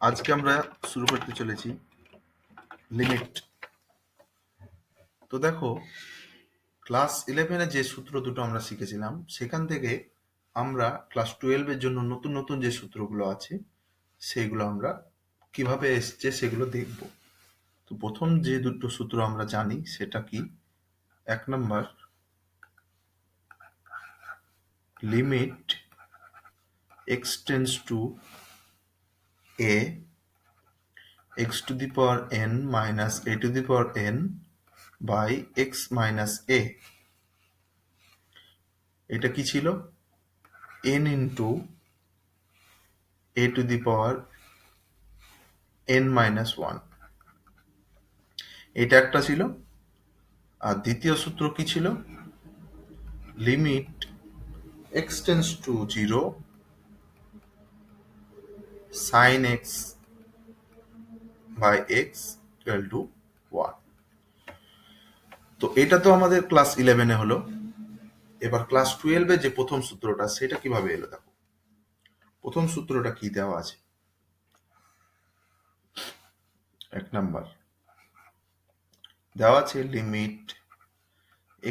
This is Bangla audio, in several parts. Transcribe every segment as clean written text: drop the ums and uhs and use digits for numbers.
আজকে আমরা শুরু করতে চলেছি লিমিট। তো দেখো, ক্লাস 11-এ যে সূত্র দুটো আমরা শিখেছিলাম সেখান থেকে আমরা ক্লাস 12-এর জন্য নতুন নতুন যে সূত্রগুলো আছে সেইগুলো আমরা কিভাবে এসছে সেগুলো দেখব। তো প্রথম যে দুটো সূত্র আমরা জানি সেটা কি? 1 number, limit x tends to a x to the power n minus a to the power n by x minus a। এটা কি ছিল? n into a to the power n minus 1। এটা একটা ছিল। আর দ্বিতীয় সূত্র কি ছিল? Limit x tends to 0 sine x by x equal to 1। তো এটা তো আমাদের ক্লাস 11-এ হলো। এবার ক্লাস 12-এ যে প্রথম সূত্রটা সেটা কিভাবে এলো দেখো। প্রথম সূত্রটা কি দেওয়া আছে? 1 নাম্বার দেওয়া আছে limit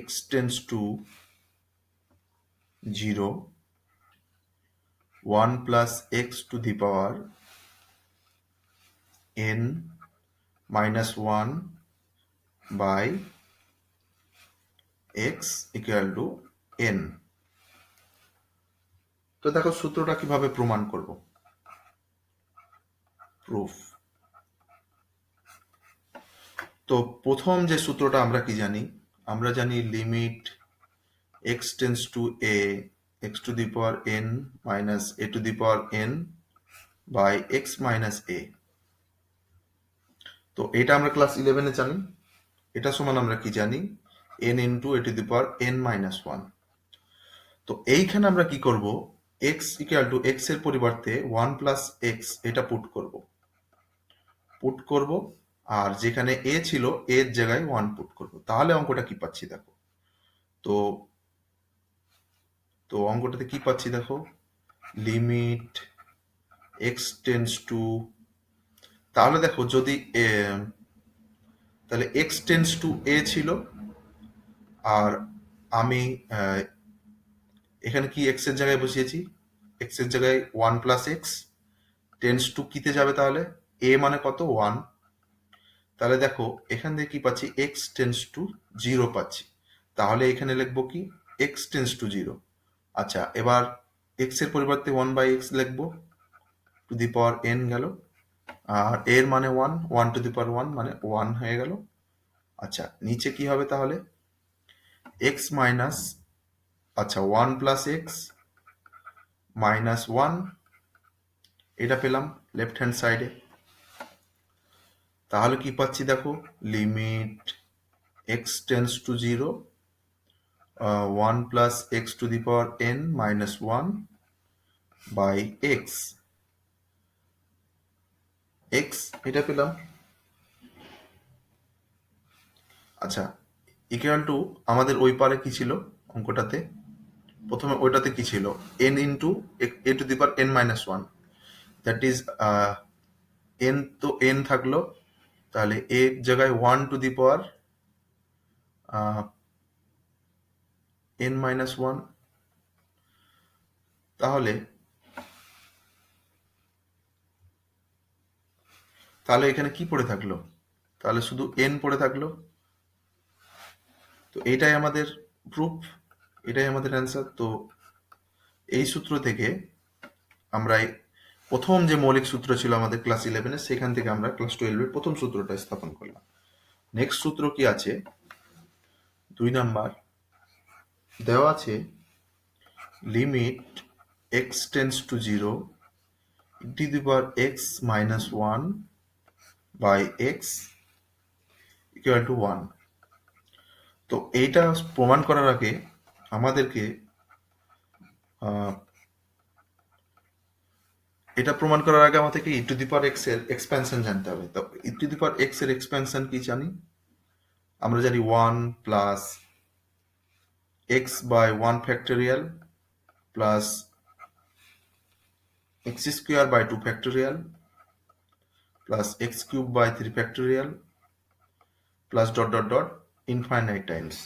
x tends to 0 1 plus x to the power n minus 1 by x equal to n। তো দেখো সূত্রটা কিভাবে প্রমাণ করব। প্রুফ। তো প্রথম যে সূত্রটা আমরা কি জানি? আমরা জানি limit x tends to a x to the power n minus a to the power n by x minus a। তো এটা আমরা ক্লাস 11-এ জানি। এটা সমান আমরা কি জানি? n into a to the power n minus 1। তো এইখানে আমরা কি করব? x ইকুয়াল টু x এর পরিবর্তে 1 প্লাস x এটা পুট করব আর যেখানে a ছিল a এর জায়গায় 1 পুট করব। তাহলে অঙ্কটা কি পাচ্ছি দেখো। তো তো অঙ্কটাতে কি পাচ্ছি দেখো, লিমিট x টেন্স টু, তাহলে দেখো যদি তাহলে x টেন্স টু a ছিল আর আমি এখানে কি x এর জায়গায় বসিয়েছি? x এর জায়গায় 1 প্লাস এক্স টেন্স টু কিতে যাবে? তাহলে a মানে কত? 1। তাহলে দেখো এখান থেকে কি পাচ্ছি? x টেন্স টু 0 পাচ্ছি। তাহলে এখানে লিখবো কি? x tends to 0। আচ্ছা, এবার x এর পরিবর্তে 1 বাই x লিখবো, টু দি পাওয়ার n গেল। আর এর মানে 1, 1 টু দি পাওয়ার 1 মানে 1 হয়ে গেল। আচ্ছা, নিচে কি হবে তাহলে? x মাইনাস, আচ্ছা 1 প্লাস এক্স মাইনাস 1, এটা পেলাম লেফট হ্যান্ড সাইডে। তাহলে কি পাচ্ছি দেখো, limit x tends to 0 1 plus x to the power n minus 1 by x, এটা পেলাম। আচ্ছা, ইকুয়াল টু আমাদের ওই পারে কি ছিল অঙ্কটাতে? প্রথমে ওইটাতে কি ছিল? n into a to the power n minus 1, that is n, তো n থাকলো। তাহলে a এর জায়গায় 1 two the power n minus 1। তাহলে তাহলে এখানে কি পড়ে থাকলো? তাহলে শুধু n পড়ে থাকলো। তো এইটাই আমাদের প্রুফ, এটাই আমাদের অ্যান্সার। তো এই সূত্র থেকে আমরা প্রথম যে মৌলিক সূত্র ছিল আমাদের ক্লাস 11-এ, সেখান থেকে আমরা ক্লাস 12-এর প্রথম সূত্রটা স্থাপন করলাম। নেক্সট সূত্র কি আছে? 2 নাম্বার দেওয়া আছে limit x tends to 0 e to the power x minus 1 by x equal to 1। তো এইটা প্রমাণ করার আগে আমাদেরকে আমাদেরকে e to the power x এর এক্সপ্যানশন জানতে হবে। তো e to the power x এর এক্সপ্যানশন কি জানি? আমরা জানি 1 plus x by 1 factorial plus x square by 2 factorial plus x cube by 3 factorial plus dot dot dot infinite times.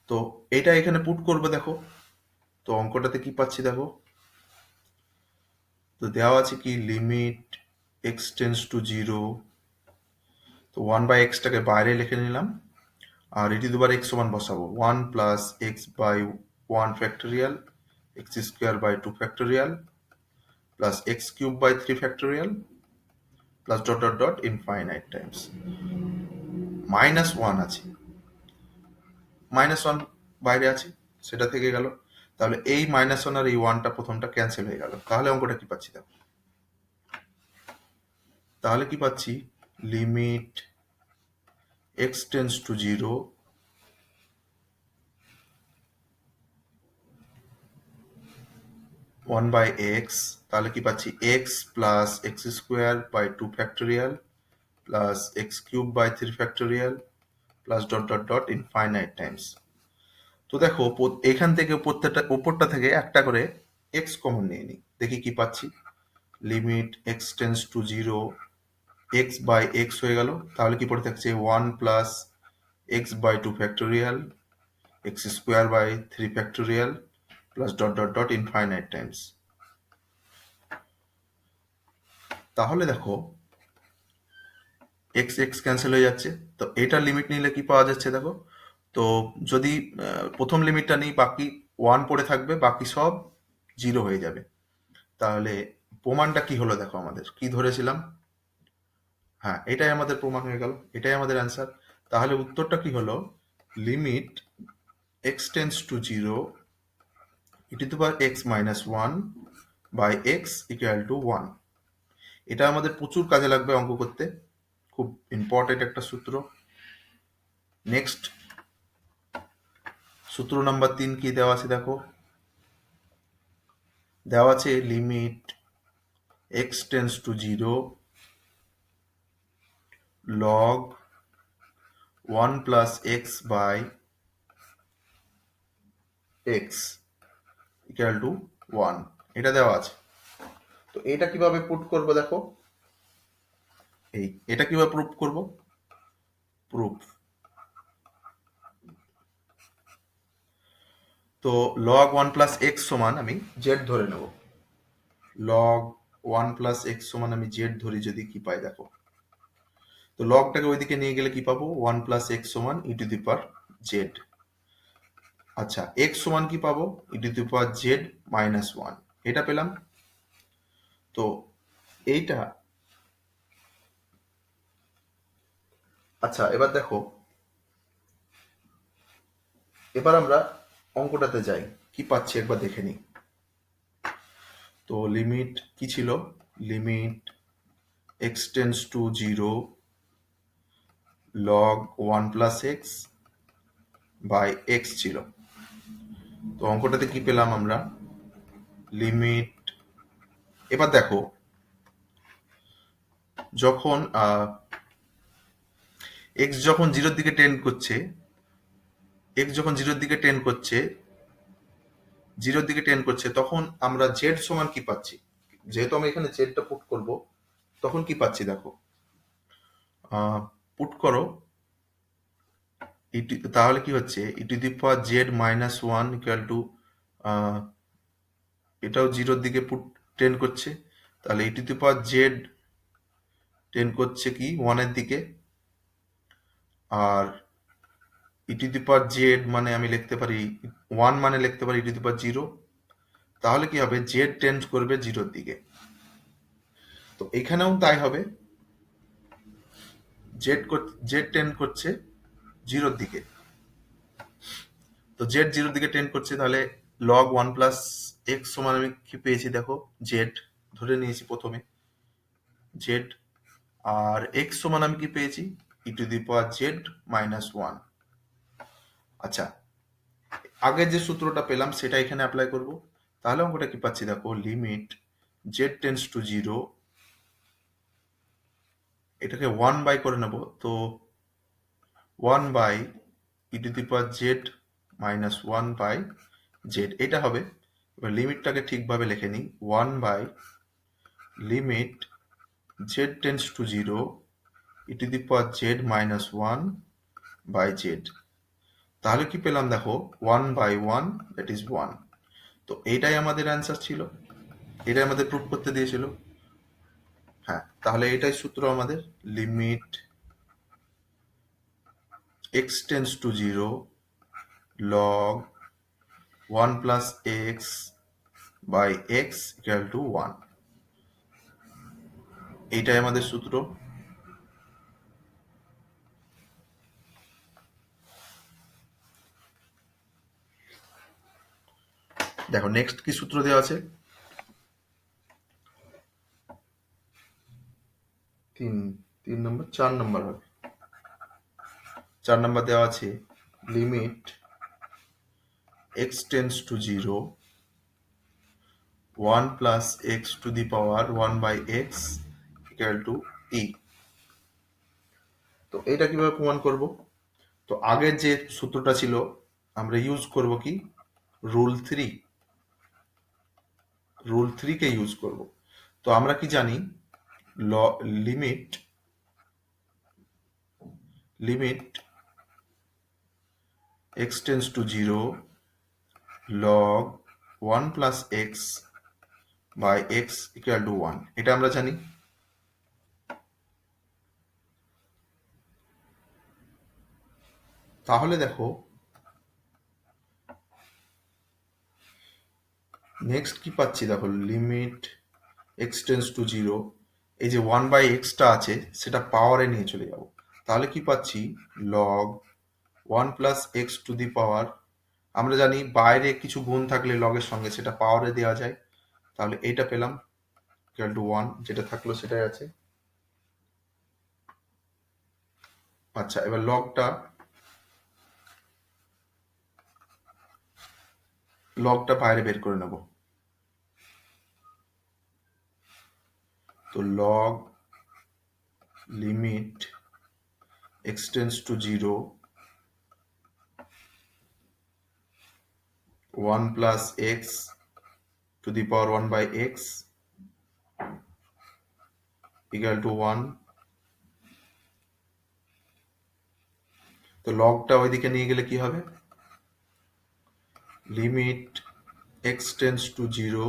তো এটা এখানে পুট করবে দেখো, তো অঙ্কটাতে কি পাচ্ছি দেখো, তো দেওয়া আছে কি limit x tends to zero, তো 1/x-টাকে বাইরে লিখে নিলাম, আর e টু এক্স সমান বসাবো 1 plus x by 1 factorial x square by 2 factorial plus x cube by 3 factorial plus dot dot dot infinite times. -1 আছে, -1 বাইরে আছে, সেটা থেকে গেল। তাহলে এই -1 আর এই 1টা প্রথমটা ক্যান্সেল হয়ে গেল। তাহলে অঙ্কটা কি পাচ্ছি দেখো, তাহলে কি পাচ্ছি limit x tends to zero 1/x, তাহলে কি পাচ্ছি x plus x square by 2 factorial plus x cube by 3 factorial plus dot dot dot infinite times. তো দেখো এখান থেকে প্রত্যেকটা উপরটা থেকে একটা করে এক্স কমন নিয়ে নিই, দেখি কি পাচ্ছি। Limit x tends to zero x by x হয়ে গেল, তাহলে কি পড়ে থাকছে 1 plus x by 2 factorial x square by 3 factorial plus dot dot dot infinite times. তাহলে দেখো এক্স এক্স ক্যান্সেল হয়ে যাচ্ছে, তো এটার লিমিট নিলে কি পাওয়া যাচ্ছে দেখো, তো যদি প্রথম লিমিটটা নিই বাকি 1 পড়ে থাকবে, বাকি সব 0 হয়ে যাবে। তাহলে প্রমাণটা কি হলো দেখো, আমাদের কি ধরেছিলাম, হ্যাঁ এটাই আমাদের প্রমাণ হয়ে গেল, এটাই আমাদের অ্যান্সার। তাহলে উত্তরটা কি হলো, limit x tends to zero e to the power x minus 1 by x equal to 1। এটা আমাদের প্রচুর কাজে লাগবে অঙ্ক করতে, খুব ইম্পর্টেন্ট একটা সূত্র। নেক্সট সূত্র নাম্বার 3 কি দেওয়া আছে দেখো, দেওয়া আছে limit x tends to zero log 1 plus x by x equal to 1, এটা দেওয়া আছে। তো এটা কিভাবে পুট করবো দেখো, এটা কিভাবে প্রুফ করব, প্রুফ, তো লগ 1 প্লাস এক্স সমান আমি জেড ধরে নেব, লগ 1 প্লাস এক্স সমান আমি জেড ধরি, যদি কি পাই দেখো, তো লগটাকে ওইদিকে নিয়ে গেলে কি পাবো 1 প্লাস এক্স সমান e to the power z. আচ্ছা এক্স সমান কি পাবো e to the power z minus 1, এটা পেলাম। তো এইটা, আচ্ছা এবার দেখো, এবার আমরা অঙ্কটাতে যাই, কি পাচ্ছি একবার দেখে নিই। তো লিমিট কি ছিল, limit x tends to zero log 1 plus x by x ছিল। তো অঙ্কটাতে কি পেলাম আমরা, লিমিট, এবার দেখো যখন এক্স যখন জিরোর দিকে টেন্ড করছে, এক্স যখন জিরোর দিকে টেন্ড করছে, জিরোর দিকে টেন্ড করছে, তখন আমরা জেড সমান কি পাচ্ছি, যেহেতু আমি এখানে জেডটা পুট করব, তখন কি পাচ্ছি দেখো, পুট করো তাহলে কি হচ্ছে e to the power z minus 1 equal to, এটাও জিরোর দিকে পুট টেন্ড করছে, তাহলে e to the power z tend করছে কি 1 এর দিকে, আর ই টু দি পাওয়ার জেড মানে আমি লিখতে পারি 1 মানে লিখতে পারি ই টু দি পাওয়ার জিরো, তাহলে কি হবে জেড টেন্ড করবে জিরোর দিকে। তো এখানেও তাই হবে, জেড টেন্ড করছে জিরোর দিকে, তো জেড জিরোর দিকে টেন্ড করছে, তাহলে লগ 1 প্লাস এক্স সমান আমি কি পেয়েছি দেখো, জেড ধরে নিয়েছি প্রথমে জেড, আর এক্স সমান আমি কি পেয়েছি e to the power z minus 1। আচ্ছা আগের যে সূত্রটা পেলাম সেটা এখানে অ্যাপ্লাই করব, তাহলে অঙ্কটা কি পাচ্ছি দেখো, limit z tends to zero, এটাকে 1 বাই করে নেব, তো 1 by e to the power z minus 1 by z, এটা হবে। এবার লিমিটটাকে ঠিকভাবে লিখে নিই, 1 by limit z tends to zero e to the power z minus one by z. তাহলে কি পেলাম দেখো, 1/1 দ্যাট ইজ 1। তো এইটাই আমাদের অ্যান্সার ছিল, এটাই আমাদের প্রুফ করতে দিয়েছিল। হ্যাঁ, তাহলে এটাই সূত্র আমাদের, limit x tends to zero log 1 plus x by x equal to 1। এইটাই আমাদের সূত্র। দেখো নেক্সট কি সূত্র দেওয়া আছে, তিন নম্বর, 4 নম্বর হবে। 4 নম্বর দেওয়া আছে limit x tends to zero 1 plus x to the power 1 by x equal to e. তো এটা কিভাবে প্রমাণ করব? তো আগের যে সূত্রটা ছিল আমরা ইউজ করব কি, রুল 3, রুল 3 কে ইউজ করব। তো আমরা কি জানি, limit limit x tends to zero log 1 plus x by x equal to 1, এটা আমরা জানি। তাহলে দেখো নেক্সট কি পাচ্ছি, দেখো limit x tends to zero, এই যে 1/x আছে সেটা পাওয়ারে নিয়ে চলে যাব। তাহলে কি পাচ্ছি, log 1 plus x to the power, আমরা জানি বাইরে কিছু গুণ থাকলে লগের সঙ্গে সেটা পাওয়ারে দেওয়া যায়। তাহলে এইটা পেলাম ইকুয়াল টু 1, যেটা থাকলো সেটাই আছে। আচ্ছা, এবার লগটা বাইরে বের করে নেব। তো log limit x tends to zero 1 plus x to the power 1 by x equal to 1। তো লগটা ওইদিকে নিয়ে গেলে কি হবে, limit x tends to zero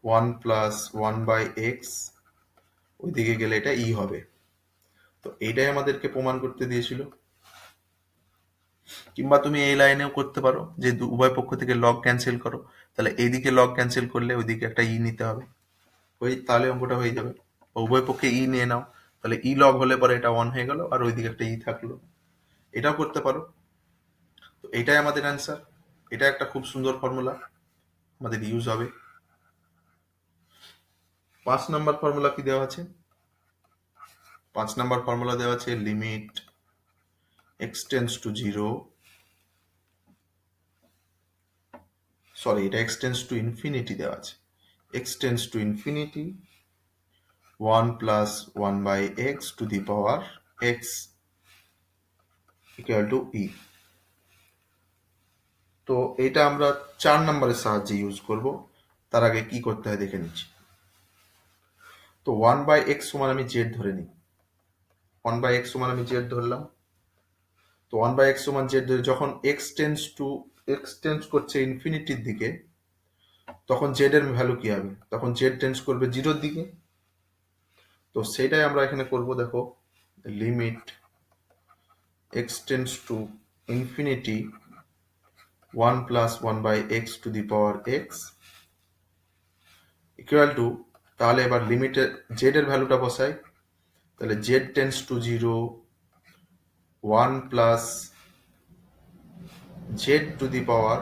1 plus 1 by x, ওইদিকে গেলে এটা ই হবে। তো এইটাই আমাদেরকে প্রমাণ করতে দিয়েছিল। কিংবা তুমি এই লাইনেও করতে পারো যে উভয় পক্ষ থেকে লগ ক্যান্সেল করো, তাহলে এইদিকে লগ ক্যান্সেল করলে ওইদিকে একটা ই নিতে হবে, তাহলে অঙ্কটা হয়ে যাবে। উভয় পক্ষে ই নিয়ে নাও, তাহলে ই লগ হলে পরে এটা 1 হয়ে গেল আর ওইদিকে একটা ই থাকলো, এটাও করতে পারো। তো এটাই আমাদের অ্যান্সার। এটা একটা খুব সুন্দর ফর্মুলা, আমাদের ইউজ হবে। 5 নম্বর ফর্মুলা কি দেওয়া আছে, 5 নম্বর ফর্মুলা দেওয়া আছে limit x tends to zero, sorry এটা x টেন্স টু ইনফিনিটি দেওয়া আছে, x tends to infinity 1 plus 1 by x to the power x equal to e. তো এটা আমরা 4 নম্বরের সাহায্যে ইউজ করব। তার আগে কি করতে হয় দেখে নিচ্ছি। তো 1/x সমান আমি জেড ধরে নিই, 1/x সমান আমি জেড ধরলাম। তো 1/x সমান জেড ধরে যখন এক্স টেন্স করছে ইনফিনিটির দিকে, তখন জেড এর ভ্যালু কি হবে, তখন জেড টেন্স করবে জিরোর দিকে। তো সেটাই আমরা এখানে করব। দেখো limit x tends to infinity 1 plus 1 by x to the power x equal to, তাহলে এবার লিমিটে জেড এর ভ্যালুটা বসাই, তাহলে z tends to zero 1 plus z to the power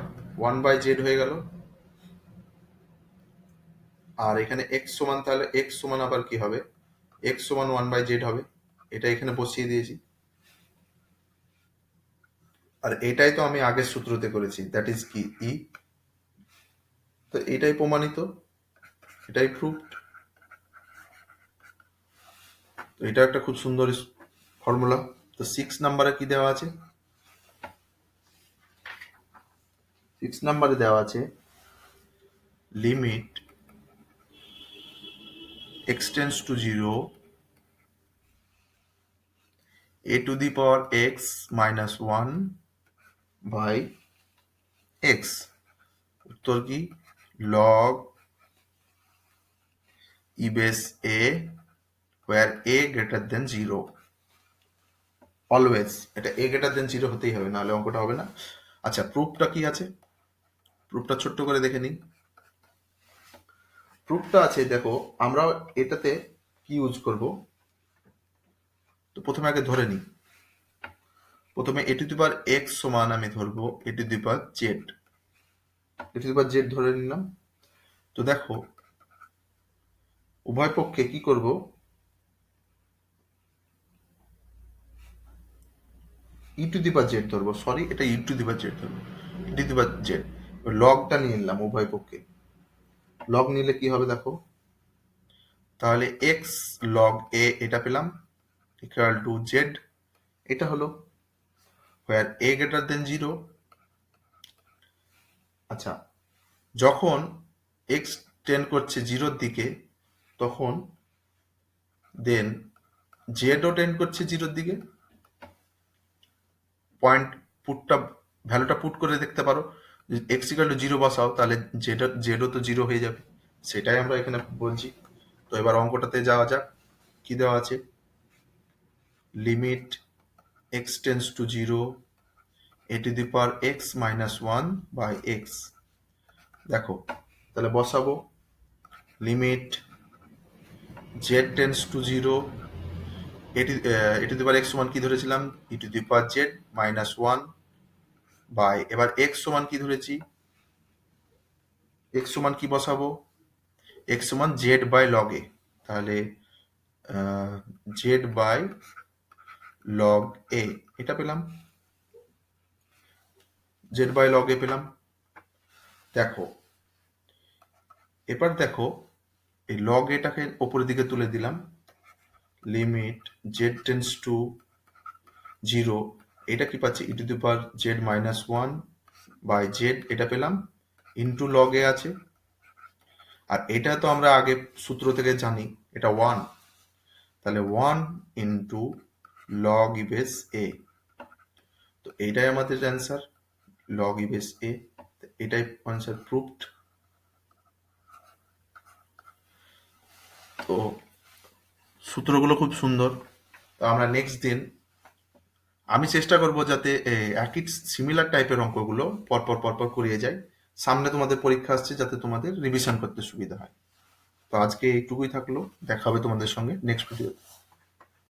1 by z হয়ে গেল। আর এখানে এক্স সমান, তাহলে এক্স সমান আবার কি হবে, এক্স সমান 1 বাই জেড হবে, এটা এখানে বসিয়ে দিয়েছি। আর এটাই তো আমি আগের সূত্রতে করেছি, দ্যাট ইজ কি ই। তো এটাই প্রমাণিত, এটাই প্রুফড। তো এটা একটা খুব সুন্দর ফর্মুলা। তো 6 নম্বরে কি দেওয়া আছে, 6 নম্বরে দেওয়া আছে limit x tends to 0 a to the power x minus 1 by x। উত্তর কি? Log e base a where a greater than 0 always. এটা a greater than 0 হতেই হবে, নাহলে অঙ্কটা হবে না। আচ্ছা, প্রুফটা কি আছে? প্রুফটা ছোট্ট করে দেখে নিই। প্রুফটা আছে, দেখো আমরা এটাতে কি ইউজ করব। তো প্রথমে আগে ধরে নিই। প্রথমে এ টু দি পাওয়ার এক্স সমান আমি ধরবো a to the power z. A to the power z ধরে নিলাম। তো দেখো উভয় পক্ষে কি করব, e to the power z ধরবো। সরি, এটা e to the power z ধরবো, ই টু দি পাওয়ার জেড। লগটা নিয়ে নিলাম উভয় পক্ষে। লগ নিলে কি হবে দেখো, তাহলে এক্স লগ এ এটা পেলাম ইকুয়াল টু জেড, এটা হলো where a greater than 0। আচ্ছা, যখন এক্স টেন্ড করছে 0-র দিকে, তখন দেন জেডও টেন্ড করছে 0-র দিকে। পয়েন্ট পুটটা ভ্যালুটা পুট করে দেখতে পারো, এক্স ইকুয়াল টু 0 বসাও, তাহলে জেডও তো 0 হয়ে যাবে। সেটাই আমরা এখানে বলছি। তো এবার অঙ্কটাতে যাওয়া যাক। কি দেওয়া আছে? Limit x tends to 0 a to the power x minus 1 by x. দেখো তাহলে বসাবো limit z tends to 0 a to the power x সমান কি ধরেছিলাম, e to the power z minus 1 by, এবার এক্স সমান কি ধরেছি, এক্স সমান কি বসাবো, এক্স সমান জেড বাই লগ এ। তাহলে জেড বাই লগ এ এটা পেলাম, জেড বাই লগ এ পেলাম। দেখো এবার দেখো এই লগ এটাকে ওপরের দিকে তুলে দিলাম। লিমিট জেড টেন্স টু 0 এটা কি পাচ্ছি, e to the power z minus 1 by z এটা পেলাম, ইন্টু লগ এ আছে। আর এটা তো আমরা আগে সূত্র থেকে জানি এটা 1, তাহলে 1 ইন্টু লগ ই বেস এ। তো এইটাই আমাদের অ্যান্সার, লগ ই বেস এ। এটাই অ্যান্সার প্রুফড। তো সূত্রগুলো খুব সুন্দর। তো আমরা নেক্সট দিন আমি চেষ্টা করব যাতে একই সিমিলার টাইপের অঙ্কগুলো পরপর পরপর করিয়ে যায়। সামনে তোমাদের পরীক্ষা আসছে, যাতে তোমাদের রিভিশন করতে সুবিধা হয়। তো আজকে এইটুকুই থাকলো, দেখা হবে তোমাদের সঙ্গে নেক্সট ভিডিওতে।